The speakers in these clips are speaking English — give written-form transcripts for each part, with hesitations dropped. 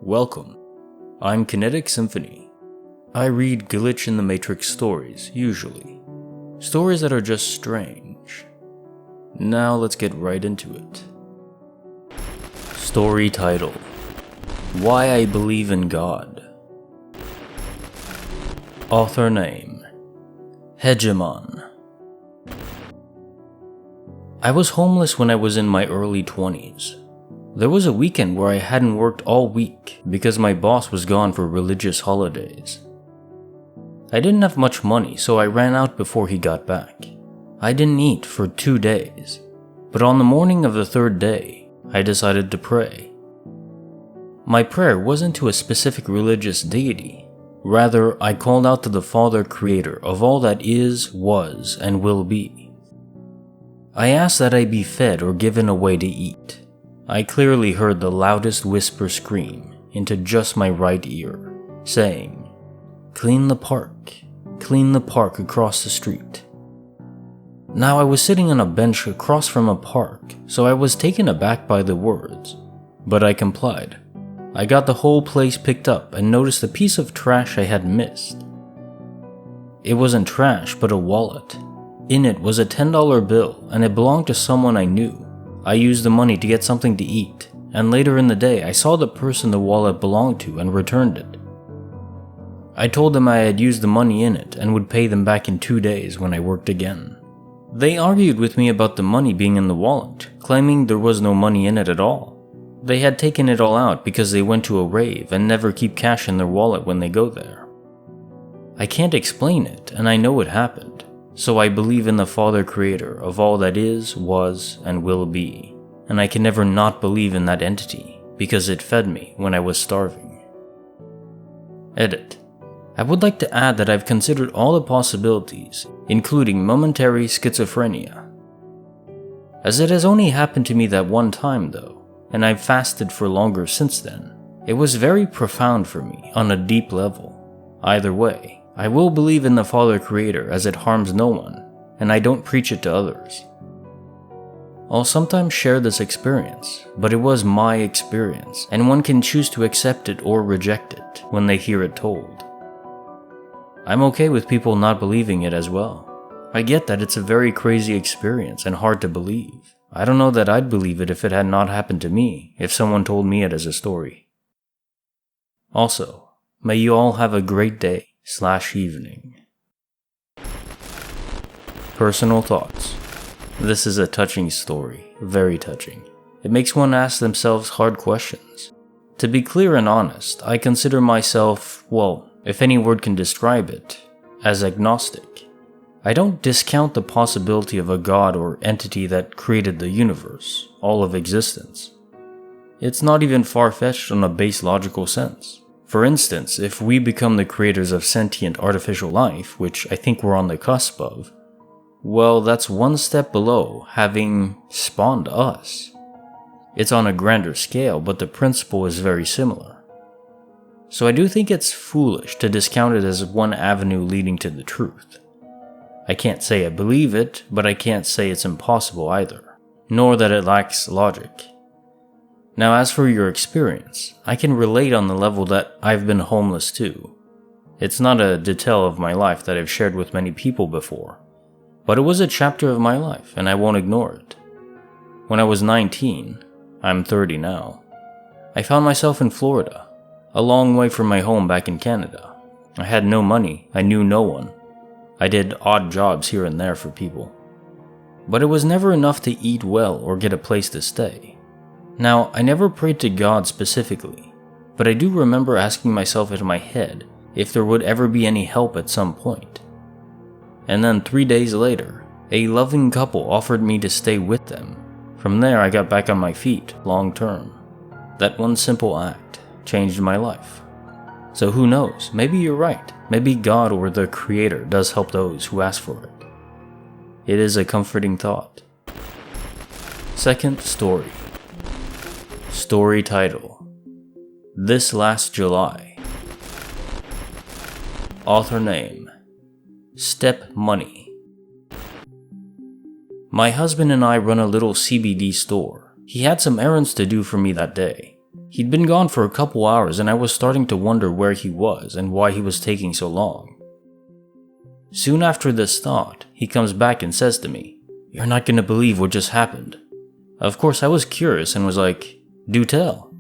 Welcome. I'm Kinetic Symphony. I read glitch in the matrix stories, usually. Stories that are just strange. Now let's get right into it. Story title: Why I Believe in God. Author name: Hegiman. I was homeless when I was in my early 20s. There was a weekend where I hadn't worked all week because my boss was gone for religious holidays. I didn't have much money, so I ran out before he got back. I didn't eat for 2 days, but on the morning of the third day, I decided to pray. My prayer wasn't to a specific religious deity. Rather, I called out to the Father Creator of all that is, was, and will be. I asked that I be fed or given a way to eat. I clearly heard the loudest whisper scream into just my right ear, saying, clean the park across the street." Now I was sitting on a bench across from a park, so I was taken aback by the words, but I complied. I got the whole place picked up and noticed a piece of trash I had missed. It wasn't trash, but a wallet. In it was a $10 bill, and it belonged to someone I knew. I used the money to get something to eat, and later in the day I saw the person the wallet belonged to and returned it. I told them I had used the money in it and would pay them back in 2 days when I worked again. They argued with me about the money being in the wallet, claiming there was no money in it at all. They had taken it all out because they went to a rave and never keep cash in their wallet when they go there. I can't explain it, and I know it happened. So I believe in the Father Creator of all that is, was, and will be, and I can never not believe in that entity because it fed me when I was starving. Edit. I would like to add that I've considered all the possibilities, including momentary schizophrenia. As it has only happened to me that one time though, and I've fasted for longer since then, it was very profound for me on a deep level. Either way, I will believe in the Father Creator as it harms no one, and I don't preach it to others. I'll sometimes share this experience, but it was my experience, and one can choose to accept it or reject it when they hear it told. I'm okay with people not believing it as well. I get that it's a very crazy experience and hard to believe. I don't know that I'd believe it if it had not happened to me, if someone told me it as a story. Also, may you all have a great day/evening. Personal thoughts. This is a touching story, very touching. It makes one ask themselves hard questions. To be clear and honest, I consider myself, well, if any word can describe it, as agnostic. I don't discount the possibility of a god or entity that created the universe, all of existence. It's not even far-fetched on a base logical sense. For instance, if we become the creators of sentient artificial life, which I think we're on the cusp of, well, that's one step below having spawned us. It's on a grander scale, but the principle is very similar. So I do think it's foolish to discount it as one avenue leading to the truth. I can't say I believe it, but I can't say it's impossible either, nor that it lacks logic. Now, as for your experience, I can relate on the level that I've been homeless too. It's not a detail of my life that I've shared with many people before, but it was a chapter of my life and I won't ignore it. When I was 19, I'm 30 now, I found myself in Florida, a long way from my home back in Canada. I had no money, I knew no one. I did odd jobs here and there for people. But it was never enough to eat well or get a place to stay. Now, I never prayed to God specifically, but I do remember asking myself in my head if there would ever be any help at some point. And then 3 days later, a loving couple offered me to stay with them. From there, I got back on my feet, long term. That one simple act changed my life. So who knows, maybe you're right. Maybe God or the Creator does help those who ask for it. It is a comforting thought. Second story. Story title: This Last July. Author name: StepMoney. My husband and I run a little CBD store. He had some errands to do for me that day. He'd been gone for a couple hours and I was starting to wonder where he was and why he was taking so long. Soon after this thought, he comes back and says to me, "You're not gonna believe what just happened." Of course, I was curious and was like, "Do tell."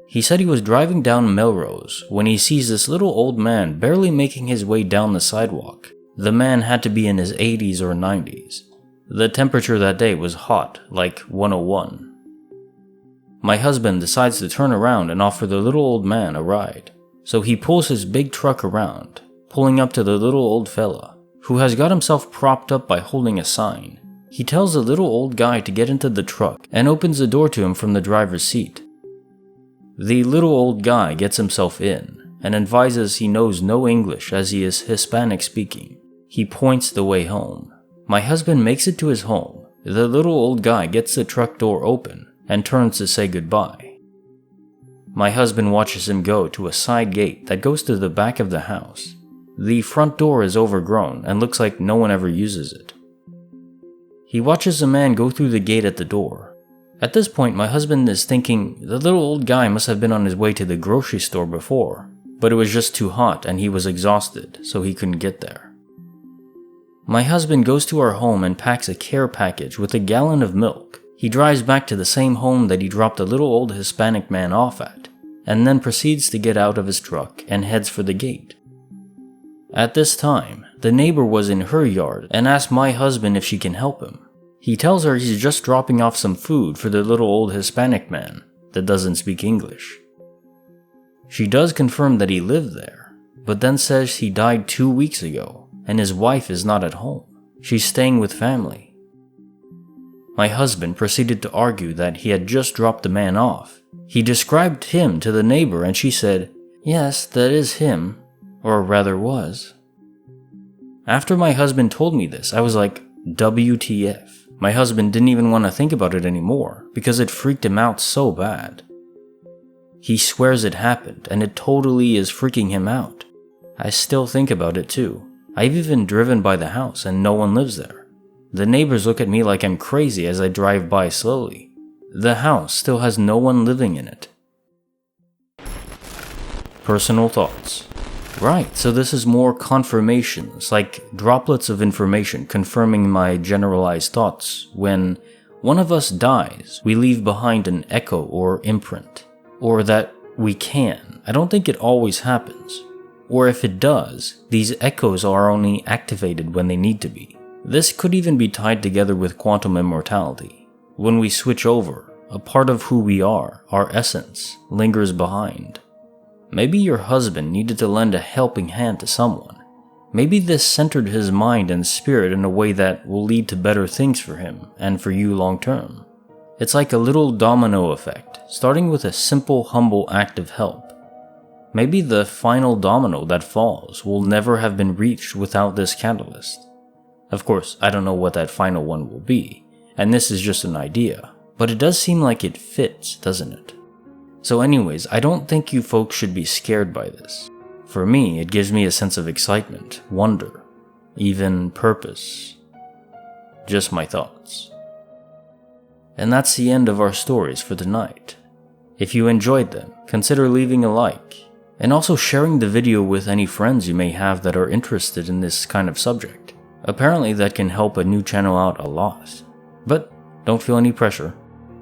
He said he was driving down Melrose when he sees this little old man barely making his way down the sidewalk. The man had to be in his 80s or 90s. The temperature that day was hot, like 101. My husband decides to turn around and offer the little old man a ride. So he pulls his big truck around, pulling up to the little old fella, who has got himself propped up by holding a sign. He tells the little old guy to get into the truck and opens the door to him from the driver's seat. The little old guy gets himself in and advises he knows no English as he is Hispanic speaking. He points the way home. My husband makes it to his home. The little old guy gets the truck door open and turns to say goodbye. My husband watches him go to a side gate that goes to the back of the house. The front door is overgrown and looks like no one ever uses it. He watches a man go through the gate at the door. At this point, my husband is thinking the little old guy must have been on his way to the grocery store before, but it was just too hot and he was exhausted, so he couldn't get there. My husband goes to our home and packs a care package with a gallon of milk. He drives back to the same home that he dropped the little old Hispanic man off at, and then proceeds to get out of his truck and heads for the gate. At this time, the neighbor was in her yard and asked my husband if she can help him. He tells her he's just dropping off some food for the little old Hispanic man that doesn't speak English. She does confirm that he lived there, but then says he died 2 weeks ago and his wife is not at home. She's staying with family. My husband proceeded to argue that he had just dropped the man off. He described him to the neighbor and she said, "Yes, that is him, or rather was." After my husband told me this, I was like, WTF. My husband didn't even want to think about it anymore because it freaked him out so bad. He swears it happened and it totally is freaking him out. I still think about it too. I've even driven by the house and no one lives there. The neighbors look at me like I'm crazy as I drive by slowly. The house still has no one living in it. Personal thoughts. Right, so this is more confirmations, like droplets of information confirming my generalized thoughts. When one of us dies, we leave behind an echo or imprint. Or that we can. I don't think it always happens. Or if it does, these echoes are only activated when they need to be. This could even be tied together with quantum immortality. When we switch over, a part of who we are, our essence, lingers behind. Maybe your husband needed to lend a helping hand to someone. Maybe this centered his mind and spirit in a way that will lead to better things for him and for you long term. It's like a little domino effect, starting with a simple, humble act of help. Maybe the final domino that falls will never have been reached without this catalyst. Of course, I don't know what that final one will be, and this is just an idea, but it does seem like it fits, doesn't it? So anyways, I don't think you folks should be scared by this. For me, it gives me a sense of excitement, wonder, even purpose. Just my thoughts. And that's the end of our stories for tonight. If you enjoyed them, consider leaving a like, and also sharing the video with any friends you may have that are interested in this kind of subject. Apparently that can help a new channel out a lot. But don't feel any pressure.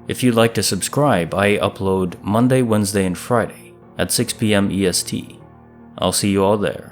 If you'd like to subscribe, I upload Monday, Wednesday, and Friday at 6 p.m. EST. I'll see you all there.